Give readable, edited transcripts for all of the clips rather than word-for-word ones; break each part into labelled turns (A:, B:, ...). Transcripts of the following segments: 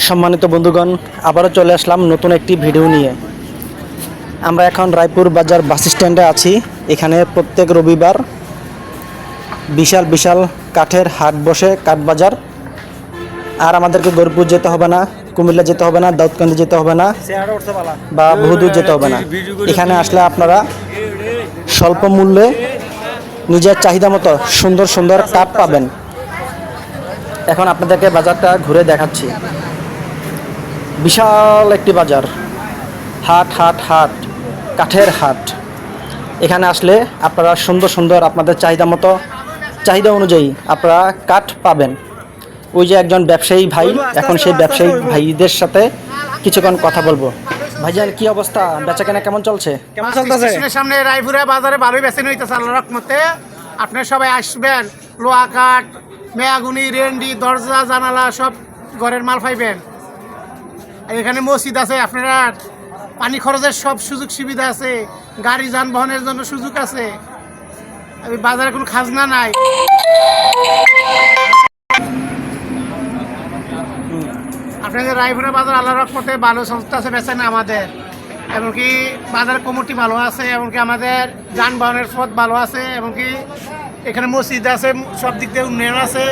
A: সম্মানিত বন্ধুগণ, আবারও চলে আসলাম নতুন একটি ভিডিও নিয়ে। আমরা এখন রায়পুর বাজার বাস স্ট্যান্ডে আছি। এখানে প্রত্যেক রবিবার বিশাল বিশাল কাঠের হাট বসে, কাঠ বাজার। আর আমাদেরকে গরপুর যেতে হবে না, কুমিল্লা যেতে হবে না, দাউদকান্দি যেতে হবে না, বা বহুদূর যেতে হবে না। এখানে আসলে আপনারা স্বল্প মূল্যে নিজের চাহিদা মতো সুন্দর সুন্দর কাঠ পাবেন। এখন আপনাদেরকে বাজারটা ঘুরে দেখাচ্ছি। বিশাল একটি বাজার, হাট হাট হাট, কাঠের হাট। এখানে আসলে আপনারা সুন্দর সুন্দর আপনাদের চাহিদা অনুযায়ী আপনারা কাঠ পাবেন। ওই যে একজন ব্যবসায়ী ভাই, এখন সেই ব্যবসায়ী ভাইদের সাথে কিছুক্ষণ কথা বলবো। ভাইজান, কি অবস্থা? বেচাকেনা কেমন চলছে?
B: কেমন চলতেছে? সামনে রায়পুরে বাজারে ভালোই বেচেন হইতেছে আল্লাহর রহমতে। আপনারা সবাই আসবেন, লোহা কাঠ, মেয়াগুনি, রেন্ডি, দরজা জানালা সব ঘরের মাল পাইবেন। এখানে মসজিদ আছে, আপনারা পানি খরচের সব সুযোগ সুবিধা আছে, গাড়ি যানবাহনের জন্য সুযোগ আছে। বাজারে কোনো খাজনা নাই। আপনাদের রায়পুরে বাজার আল্লাহর রহমতে ভালো সংস্থা আছে, বেচেন আমাদের। এমনকি বাজারের কমিটি ভালো আছে, এমনকি আমাদের যানবাহনের পথ ভালো আছে, এমনকি এখানে মসজিদ আছে, সব দিক দিয়ে উন্নয়ন আছে,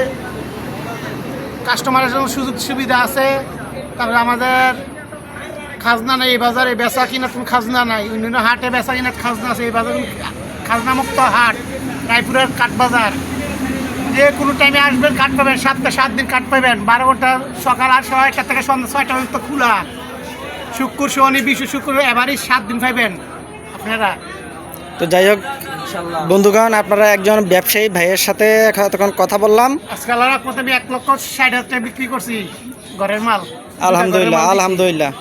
B: কাস্টমারের জন্য সুযোগ সুবিধা আছে। তারপরে আমাদের খাজনা নেই এই বাজারে, বেচা কিনা কোনো খাজনা নাই। অন্যান্য হাটে বেচা কিনা খাজনা আছে, এই বাজারে খাজনা মুক্ত হাট রায়পুরের কাঠ বাজার। যে কোনো টাইমে আসবেন, কাঠ পাবেন, 7 দিন কাঠ পাবেন। 12 ঘন্টা, সকাল 8টা থেকে সন্ধ্যা 6টা পর্যন্ত খোলা। শুক্র, শনি, বিশ্ব শুক্র এবারই 7 দিন পাইবেন আপনারা।
A: তো যাই হোক বন্ধুগণ, আপনারা একজন ব্যবসায়ী ভাইয়ের সাথে তখন কথা বললাম।
B: আজকাল আমি 1,60,000 টাকা বিক্রি করছি ঘরের মাল।
A: আলহামদুলিল্লাহ আলহামদুলিল্লাহ।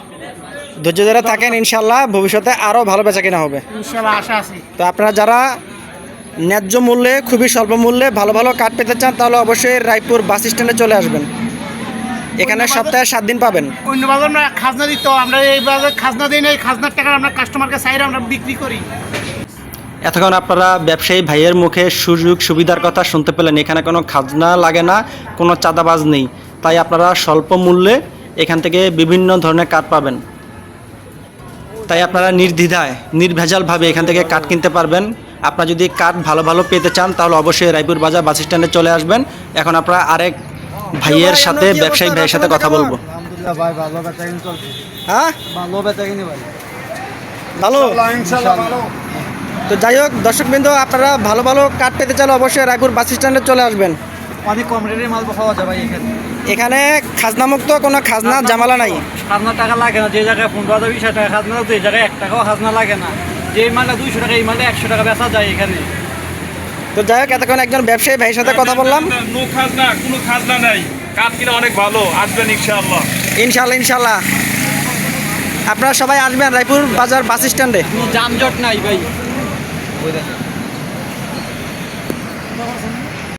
A: ধৈর্য ধরে থাকেন, ইনশাল্লাহ ভবিষ্যতে আরও ভালো বেচা কিনা হবে
B: ইনশাল্লাহ, আশা আছি।
A: তো আপনারা যারা ন্যায্য মূল্যে, খুবই স্বল্প মূল্যে ভালো ভালো কাঠ পেতে চান, তাহলে অবশ্যই রায়পুর বাস স্ট্যান্ডে চলে আসবেন। এখানে সপ্তাহে 7 দিন পাবেন।
B: অন্য বাজার আমরা খাজনা দিত, আমরা এই বাজার খাজনা দিই না। এই খাজনার টাকা আমরা কাস্টমারকে চাইলে আমরা বিক্রি করি।
A: এতক্ষণ আপনারা ব্যবসায়ী ভাইয়ের মুখে সুযোগ সুবিধার কথা শুনতে পেলেন। এখানে কোনো খাজনা লাগে না, কোনো চাঁদাবাজ নেই। তাই আপনারা স্বল্প মূল্যে এখান থেকে বিভিন্ন ধরনের কাঠ পাবেন। তাই আপনারা নির্দ্বিধায়, নির্ভেজালভাবে এখান থেকে কাঠ কিনতে পারবেন। আপনারা যদি কাঠ ভালো ভালো পেতে চান, তাহলে অবশ্যই রায়পুর বাজার বাস স্ট্যান্ডে চলে আসবেন। এখন আপনারা আরেক ভাইয়ের সাথে, ব্যবসায়ী ভাইয়ের সাথে কথা বলবো। হ্যাঁ, ভালো। তো যাই হোক দর্শকবৃন্দ, আপনারা ভালো ভালো কাঠ পেতে চাইলে অবশ্যই রায়পুর বাস স্ট্যান্ডে চলে আসবেন।
C: অনেক কম রেটে মাল পাওয়া যায় ভাই
A: এখানে খাজনামুক্ত, কোনো খাজনা জামালা নাই।
C: খাজনা টাকা লাগে না। যে জায়গায় 15,000-20,000 টাকা খাজনা, তো এই জায়গায় 1 টাকাও খাজনা লাগে না। যে মালটা 200 টাকা, এই মালটা 100 টাকা বেচা যায় এখানে।
A: তো যাই হোক, এতক্ষণ একজন ব্যবসায়ী ভাইয়ের সাথে কথা বললাম।
D: কোনো খাজনা নাই, কাঠ কিনা অনেক ভালো। আসবেন ইনশাআল্লাহ
A: ইনশাল্লাহ ইনশাল্লাহ। আপনারা সবাই আসবেন রায়পুর বাজার বাস স্ট্যান্ডে।
C: কোনো যানজট নাই ভাই।